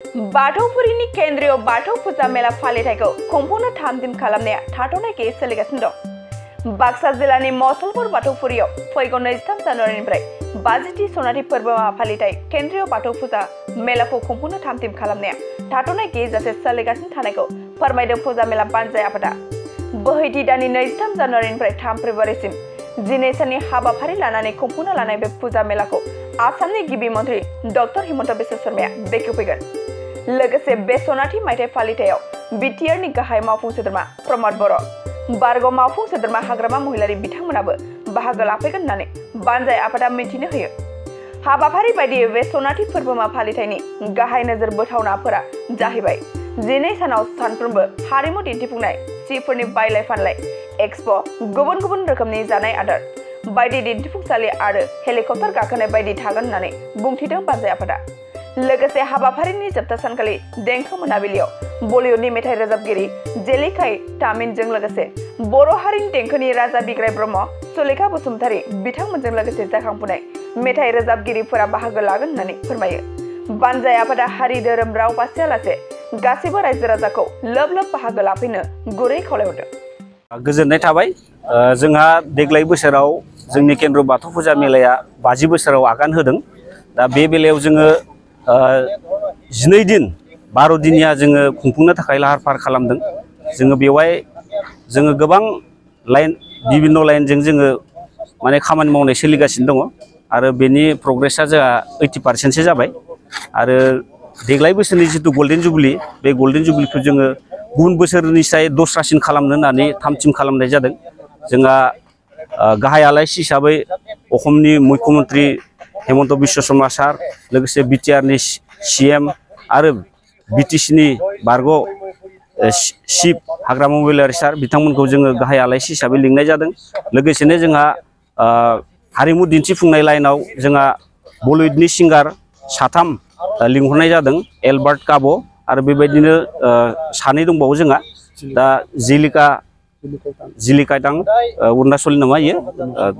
बाथौफुरिनि केन्द्रीय बाथौ फुजा मेला फालिथायखौ खुंफुंनो थामथिम खालामनाया थाथ'नायखै सोलिगासिनो दं। बाक्सा जिल्लानि मसलपुर बाथौफुरियाव फैगौ 23 जानुवारिनिफ्राय 50थि सनाथि फोरबो फालिथाय केन्द्रीय बाथौ फुजा मेलाखौ खुंफुंनो थामथिम खालामनाया थाथ'नायखै जासे सोलिगासिनो थानायखौ फोरमायदों फुजा मेला बानजाय आफादा। बोहैथि दाननि 23 जानुवारिनिफ्राय 3 फेब्रुवारिसिम 12 साननि हाबाफारि लानानै खुंफुंनो लानाय बे फुजा मेलाखौ आसामनि गिबि मन्थ्रि डक्टर हिमन्त बिश्व शर्माया बेखेवफैगोन। लोगोसे बे सनाथि मायथाइ फालिथायाव बिटिआरनि गाहाय मावफुं सोद्रोमा प्रमद बर', बारग' मावफुं सोद्रोमा हाग्रामा महिलारि बिथांमोनाबो बाहागो लाफैगोन होननानै बानजाय आफादा मिथिनो होयो। हाबाफारि बायदियै बे सनाथि फोरबोमा फालिथायनि गाहाय नोजोर बोथावनाफोरा जाहैबाय 12 सानाव सानफ्रोमबो हारिमु दिन्थिफुंनाय, सिफोरनि बायलाय फानलाय, एक्सप', गुबुन गुबुन रोखोमनि जानाय आदार, बायदि दिन्थिफुंसालि आरो हेलिकप्टार गाखोनाय बायदि थागोन होननानै बुंथिदों बानजाय आफादा। लोगोसे हाबाफारिनि जोबथा सानखालि देंखो मोनाबिलियाव बलिउडनि मेथाइ रोजाबगिरि जेलिकाय तामिनजों लोगोसे बर' हारिनि देंखोनि राजा बिग्राय ब्रह्म, सुलेखा बसुमतारी बिथांमोनजों लोगोसे जाखांफुनाय मेथाइ रोजाबगिरिफोरा बाहागो लागोन होननानै फोरमायो। बानजाय आफादा हारि धोरोम राव बासियालासे गासैबो रायजो राजाखौ लोब लोब बाहागो लाफैनो गुरै खावलायहरदों। गोजोननाय थाबाय। जोंहा देग्लाय बोसोराव जोंनि केन्द्र बाथौ फुजा मेलाया 50 बोसोराव आगान होदों। दा बे बेलायाव जोङो 12 दिन 12 दिनिया जोङो खुंफुंनो थाखाय लाहार फाहार खालामदों। जोङो बेवहाय जोङो गोबां लाइन बिभिन्न लाइनजों जोङो माने खामानि मावनाय सोलिगासिनो दङ आरो बेनि प्रग्रेसा जोंहा 80% जाबाय। आरो देग्लाय बोसोरनि जितु गल्डेन जुबलि, बे गल्डेन जुबलिखौ जोङो गुबुन बोसोरनिफ्राय दस्रासिन खालामनो होननानै थामथिम खालामनाय जादों। जोंहा गाहाय आलासि हिसाबै असमनि मुख्यमन्त्रि हिमन्त बिश्व शर्मा सार, लोगोसे बिटिआरनि सिएम आरो बिटिसिनि बारग' चिफ हाग्रामा महिलारि सार बिथांमोनखौ जोङो गाहाय आलासि हिसाबै लिंनाय जादों। लोगोसेनो जोंहा हारिमु दिन्थिफुंनाय लाइनाव जोंहा बलिउडनि सिंगार 3 लिंहरनाय जादों, एलबार्ट काब' आरो बेबायदिनो 2 दंबावो जोंहा। दा जिलिकातां अरुणाचलनि नामा इयो।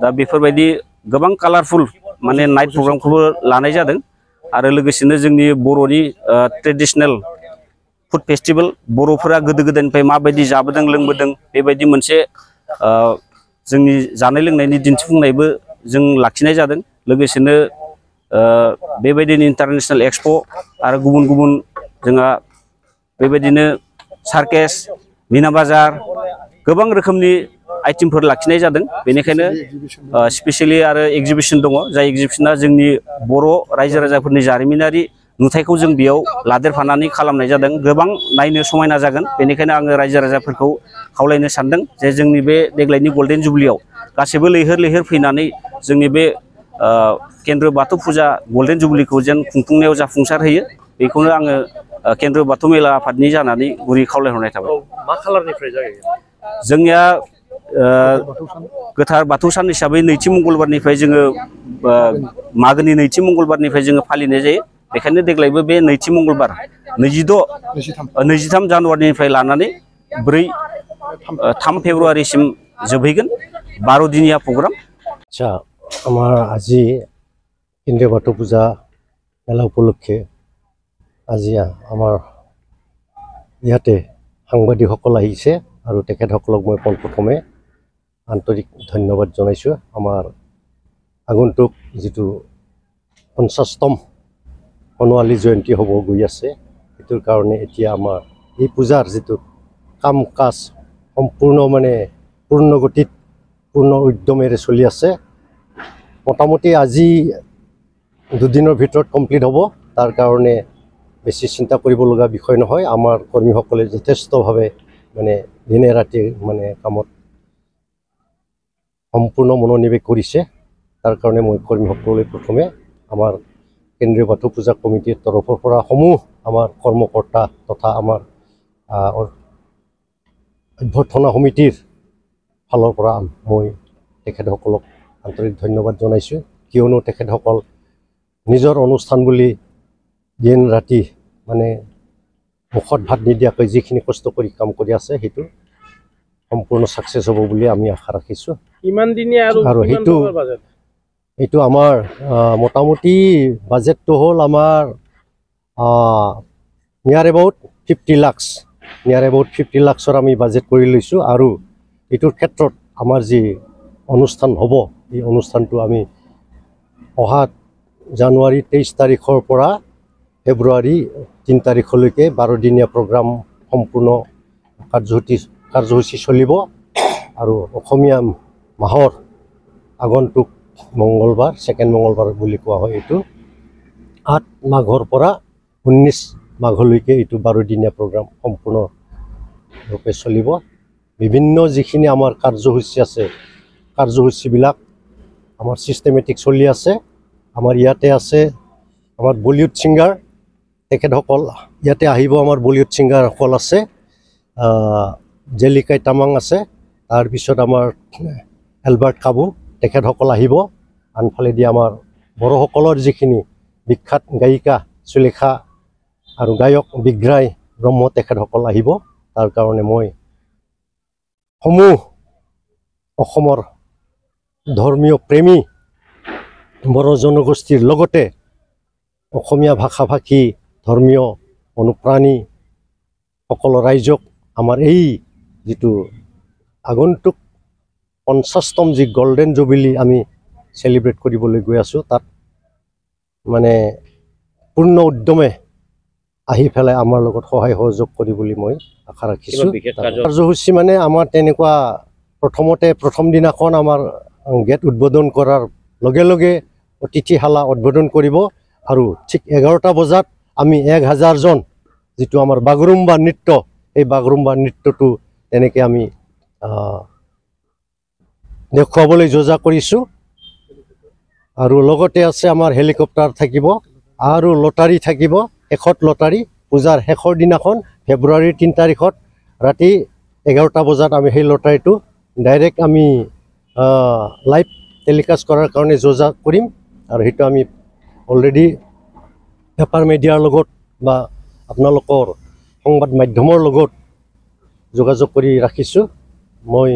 दा बेफोरबायदि गोबां कालारफुल माने नाइट प्रग्रामखौबो लानाय जादों। आरो लोगोसेनो जोंनि बर'नि ट्रेडिसनेल फुड फेस्टिभेल, बर'फोरा गोदो गोदायनिफ्राय माबायदि जाबोदों लोंबोदों बेबायदि मोनसे जोंनि जानाय लोंनायनि दिन्थिफुंनायबो जों लाखिनाय जादों। लोगोसेनो बेबायदिनो इन्टारनेशनेल एक्सप' आरो गुबुन गुबुन जोंहा बेबायदिनो सार्केस, मिना बाजार गोबां रोखोमनि आइटेमफोर लाखिनाय जादों। बेनिखायनो स्पेसियेलि आरो एग्जिबिसन दङ, जाय एग्जिबिसना जोंनि बर' रायजो राजाफोरनि जारिमिनारि नुथायखौ जों बेयाव लादेरफानानै खालामनाय जादों। गोबां नायनो समायना जागोन। बेनिखायनो आङो रायजो राजाफोरखौ खावलायनो सानदों जे जोंनि बे देग्लायनि गल्डेन जुबलियाव गासैबो लैहोर लैहोर फैनानै जोंनि बे केन्द्र बाथौ फुजा गल्डेन जुबलिखौ जेन खुंफुंनायाव जाफुंसार होयो, बेखौनो आङो केन्द्र बाथौ मेला आफादनि जानानै गुरै खावलायहरनाय थाबाय। मा खालारनिफ्राय जायो? जोंनिया गोथार बाथौ सान हिसाबै नैथि मंगलबारनिफ्राय जोङो मागोनि नैथि मंगलबारनिफ्राय जोङो फालिनाय जायो। बेखायनो देग्लायबो बे नैथि मंगलबार 23 जानुवारिनिफ्राय लानानै 3 फेब्रुवारिसिम जोबहैगोन। 12 दिनिया प्रग्राम। আচ্ছা, আমাৰ আজি কেন্দ্ৰীয় বাথৌ পূজা মেলা উপলক্ষে আজি আমাৰ ইয়াতে সাংবাদিকসকল আহিছে আৰু তেখেতসকলক মই পোনপ্ৰথমে আন্তৰিক ধন্যবাদ জনাইছোঁ। আমাৰ আগন্তুক যিটো 50তম সোণোৱালী জয়ন্তী হ'ব গৈ আছে, সেইটোৰ কাৰণে এতিয়া আমাৰ এই পূজাৰ যিটো কাম কাজ সম্পূৰ্ণ মানে পূৰ্ণ গতিত পূৰ্ণ উদ্যমেৰে চলি আছে। মোটামুটি আজি 2 দিনৰ ভিতৰত কমপ্লিট হ'ব। তাৰ কাৰণে বেছি চিন্তা কৰিব লগা বিষয় নহয়। আমাৰ কৰ্মীসকলে যথেষ্টভাৱে মানে দিনে ৰাতি মানে কামত সম্পূৰ্ণ মনোনিৱেশ কৰিছে। তাৰ কাৰণে মই কৰ্মীসকললৈ প্ৰথমে আমাৰ কেন্দ্ৰীয় বাথৌ পূজা কমিটিৰ তৰফৰ পৰা সমূহ আমাৰ কৰ্মকৰ্তা তথা আমাৰ অভ্যৰ্থনা সমিতিৰ ফালৰ পৰা মই তেখেতসকলক আন্তৰিক ধন্যবাদ জনাইছোঁ। কিয়নো তেখেতসকল নিজৰ অনুষ্ঠান বুলি দিন ৰাতি মানে মুখত ভাত নিদিয়াকৈ যিখিনি কষ্ট কৰি কাম কৰি আছে, সেইটো সম্পূৰ্ণ ছাকচেছ হ'ব বুলি আমি আশা ৰাখিছোঁ। আৰু সেইটো আমাৰ মোটামুটি বাজেটটো হ'ল আমাৰ নিয়াৰ এবাউট 50 lakhs নিয়াৰ এবাউট 50 lakhsৰ আমি বাজেট কৰি লৈছোঁ আৰু এইটোৰ ক্ষেত্ৰত আমাৰ যি অনুষ্ঠান হ'ব এই অনুষ্ঠানটো আমি অহা জানুৱাৰী 23 তাৰিখৰ পৰা ফেব্ৰুৱাৰী 3 তাৰিখলৈকে 12 দিনীয়া প্ৰগ্ৰাম সম্পূৰ্ণ কাৰ্যসূচী চলিব আৰু অসমীয়া মাহৰ আগন্তুক মঙ্গলবাৰ ছেকেণ্ড মঙ্গলবাৰ বুলি কোৱা হয় এইটো 8 মাঘৰ পৰা 19 মাঘলৈকে এইটো 12 দিনীয়া প্ৰগ্ৰাম সম্পূৰ্ণৰূপে চলিব বিভিন্ন যিখিনি আমাৰ কাৰ্যসূচী আছে কাৰ্যসূচীবিলাক আমাৰ চিষ্টেমেটিক চলি আছে আমাৰ ইয়াতে আছে আমাৰ বলিউড ছিংগাৰ তেখেতসকল ইয়াতে আহিব আমাৰ বলিউড ছিংগাৰসকল আছে জেলিকাই তামাং আছে তাৰপিছত আমাৰ এলবাৰ্ট কাবু তেখেতসকল আহিব আনফালেদি আমাৰ বড়োসকলৰ যিখিনি বিখ্যাত গায়িকা সুলেখা আৰু গায়ক বিগ্ৰাই ব্ৰহ্ম তেখেতসকল আহিব তাৰ কাৰণে মই সমূহ অসমৰ ধৰ্মীয় প্ৰেমী বড়ো জনগোষ্ঠীৰ লগতে অসমীয়া ভাষা ভাষী ধৰ্মীয় অনুপ্ৰাণী সকলো ৰাইজক আমাৰ এই যিটো আগন্তুক 50তম যি গোল্ডেন জুবিলি আমি সেলিব্ৰেট কৰিবলৈ গৈ আছোঁ তাত মানে পূৰ্ণ উদ্যমে আহি পেলাই আমাৰ লগত সহায় সহযোগ কৰি বুলি মই আশা ৰাখিছোঁ কাৰ্যসূচী মানে আমাৰ তেনেকুৱা প্ৰথম দিনাখন আমাৰ গেট উদ্বোধন কৰাৰ লগে লগে অতিথিশালা উদ্বোধন কৰিব আৰু ঠিক 11টা বজাত আমি 1000 জন যিটো আমাৰ বাগৰুম্বা নৃত্য এই বাগৰুম্বা নৃত্যটো তেনেকৈ আমি দেখুৱাবলৈ যোজা কৰিছোঁ আৰু লগতে আছে আমাৰ হেলিকপ্টাৰ থাকিব আৰু লটাৰী থাকিব শেষত লটাৰী পূজাৰ শেষৰ দিনাখন ফেব্ৰুৱাৰী 3 তাৰিখত ৰাতি 11টা বজাত আমি সেই লটাৰীটো ডাইৰেক্ট আমি লাইভ টেলিকাষ্ট কৰাৰ কাৰণে যোজা কৰিম আৰু সেইটো আমি অলৰেডি পেপাৰ মিডিয়াৰ লগত বা আপোনালোকৰ সংবাদ মাধ্যমৰ লগত যোগাযোগ কৰি ৰাখিছোঁ মই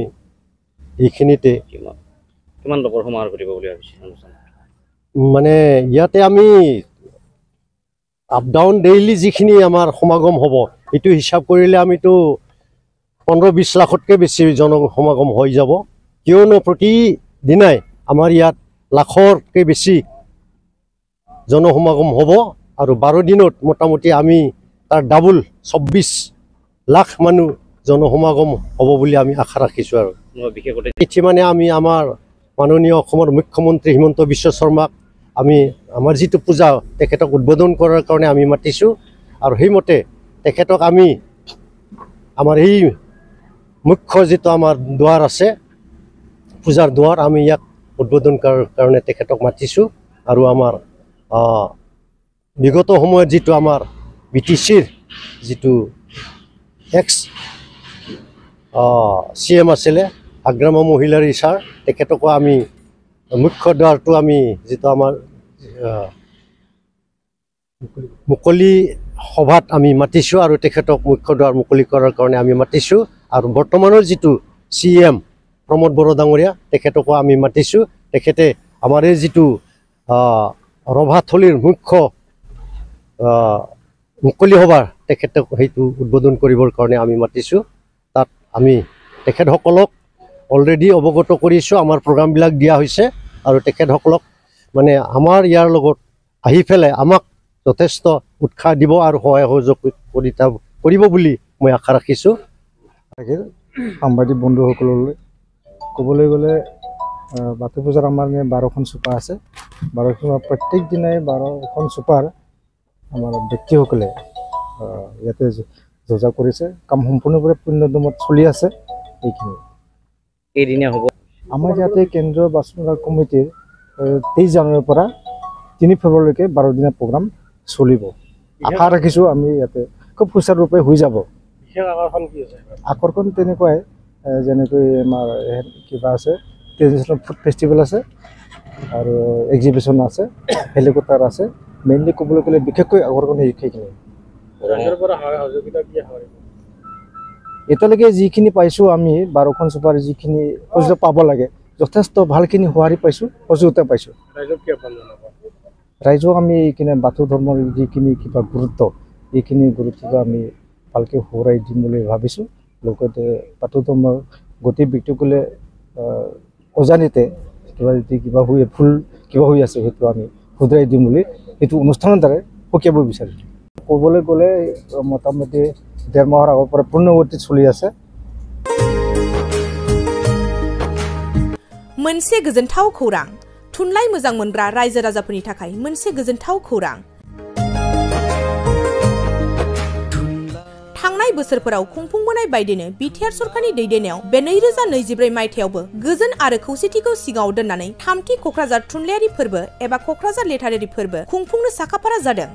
এইখিনিতে কিমান লোকৰ সমাহাৰ কৰিব বুলি ভাবিছে মানে ইয়াতে আমি আপ ডাউন ডেইলি যিখিনি আমাৰ সমাগম হ'ব এইটো হিচাপ কৰিলে আমিতো 15-20 লাখতকৈ বেছি সমাগম হৈ যাব কিয়নো প্ৰতিদিনাই আমাৰ ইয়াত লাখতকৈ বেছি জনসমাগম হ'ব আৰু 12 দিনত মোটামুটি আমি তাৰ ডাবল 24 লাখ মানুহ জনসমাগম হ'ব বুলি আমি আশা ৰাখিছোঁ আৰু বিশেষকৈ মানে আমি আমাৰ মাননীয় অসমৰ মুখ্যমন্ত্ৰী হিমন্ত বিশ্ব শৰ্মাক আমি আমাৰ যিটো পূজা তেখেতক উদ্বোধন কৰাৰ কাৰণে আমি মাতিছোঁ আৰু সেইমতে তেখেতক আমি আমাৰ এই মুখ্য যিটো আমাৰ দুৱাৰ আছে পূজাৰ দুৱাৰ আমি ইয়াক উদ্বোধন কৰাৰ কাৰণে তেখেতক মাতিছোঁ আৰু আমাৰ বিগত সময়ত যিটো আমাৰ BTCৰ যিটো এক্স CM আছিলে আগ্ৰামা মহিলাৰ ছাৰ তেখেতকো আমি মুখ্য দ্বাৰটো আমি যিটো আমাৰ মুকলি সভাত আমি মাতিছোঁ আৰু তেখেতক মুখ্য দ্বাৰ মুকলি কৰাৰ কাৰণে আমি মাতিছোঁ আৰু বৰ্তমানৰ যিটো CM প্ৰমোদ বড়ো ডাঙৰীয়া তেখেতকো আমি মাতিছোঁ তেখেতে আমাৰ এই যিটো ৰভাথলীৰ মুখ্য মুকলি সভাৰ তেখেতক সেইটো উদ্বোধন কৰিবৰ কাৰণে আমি মাতিছোঁ তাত আমি তেখেতসকলক অলৰেডি অৱগত কৰিছোঁ আমাৰ প্ৰগ্ৰামবিলাক দিয়া হৈছে আৰু তেখেতসকলক মানে আমাৰ ইয়াৰ লগত আহি পেলাই আমাক যথেষ্ট উৎসাহ দিব আৰু সহায় সহযোগ কৰিব বুলি মই আশা ৰাখিছোঁ সাংবাদিক বন্ধুসকললৈ ক'বলৈ গ'লে বাথৌ পূজাৰ আমাৰ 12খন চুপা আছে 12খন প্ৰত্যেক দিনাই 12খন চুপাৰ আমাৰ ব্যক্তিসকলে ইয়াতে যোজা কৰিছে কাম সম্পূৰ্ণভাৱে পূৰ্ণোদ্যমত চলি আছে এইখিনি এইদিনীয়া হ'ব আমাৰ ইয়াতে কেন্দ্ৰীয় বাছনি কমিটিৰ 23 জানুৱাৰীৰ পৰা 3 ফেব্ৰুৱাৰীলৈকে 12 দিনীয়া প্ৰগ্ৰাম চলিব আশা ৰাখিছোঁ আমি ইয়াতে খুব সুচাৰুৰূপে হৈ যাব আকৰ্ষণ তেনেকুৱাই যেনেকৈ আমাৰ কিবা আছে ট্ৰেডিশ্যনেল ফুড ফেষ্টিভেল আছে আৰু এক্সিবিশ্যন আছে হেলিকপ্টাৰ আছে মেইনলি ক'বলৈ গ'লে বিশেষকৈ আকৰ্ষণ সেইখিনি এতিয়ালৈকে যিখিনি পাইছোঁ আমি 12খন চুপাৰ যিখিনি সহযোগিতা পাব লাগে যথেষ্ট ভালখিনি সঁহাৰি পাইছোঁ সহযোগিতা পাইছোঁ ৰাইজক আমি এইখিনি বাথৌ ধৰ্মৰ যিখিনি কিবা গুৰুত্ব এইখিনি গুৰুত্বটো আমি ভালকৈ সোঁৱৰাই দিম বুলি ভাবিছোঁ লগতে বাথৌ ধৰ্মৰ গোটেই ব্যক্তিসকলে অজানিতে কিবা ভুল কিবা হৈ আছে সেইটো আমি শুধৰাই দিম বুলি সেইটো অনুষ্ঠানৰ দ্বাৰাই সকীয়াব বিচাৰিছোঁ ক'বলৈ গ'লে মোটামুটি 1.5 মাহৰ আগৰ পৰা পূৰ্ণগতিত চলি আছে मोनसे गोजोनथाव खौरां थुनलाइ मोजां मोनग्रा रायजो राजाफोरनि थाखाय मोनसे गोजोनथाव खौरां थांनाय बोसोरफोराव खुंफुंबोनाय बायदिनो बिटिआर सरकारनि दैदेननायाव बे 2024 मायथाइयावबो गोजोन आरो खौसेथिखौ सिगाङाव दोननानै थामथि क'क्राझार थुनलाइयारि फोरबो एबा क'क्राझार लेटारारि फोरबो खुंफुंनो साखाफारा जादों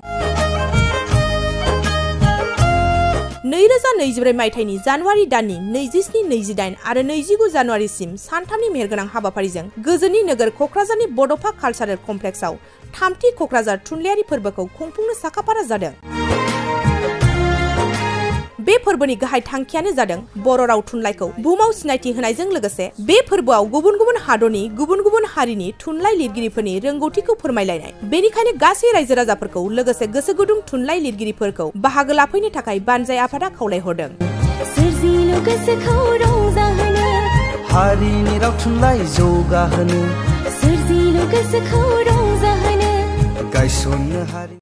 2024 मायथाइनि जानुवारि दाननि 27, 28 आरो 29 जानुवारिसिम सानथामनि मेहेरगोनां हाबाफारिजों गोजोननि नोगोर क'क्राझारनि बड'फा कालचारेल कमप्लेक्सआव थामथि क'क्राझार थुनलाइयारि फोरबोखौ खुंफुंनो साखाफारा जादों बे फोरबोनि गाहाय थांखियानो जादों बर' राव थुनलाइखौ बुहुमाव सिनायथि होनायजों लोगोसे बे फोरबोआव गुबुन गुबुन हादरनि गुबुन गुबुन हारिनि थुनलाइ लिरगिरिफोरनि रोंगौथिखौ फोरमायलायनाय बेनिखायनो गासै रायजो राजाफोरखौ लोगोसे गोसो गुदुं थुनलाइ लिरगिरिफोरखौ बाहागो लाफैनो थाखाय बानजाय आफादा खावलायहरदों हारिनि राव थुनलाइ जौगाहोनो गायसननो हारि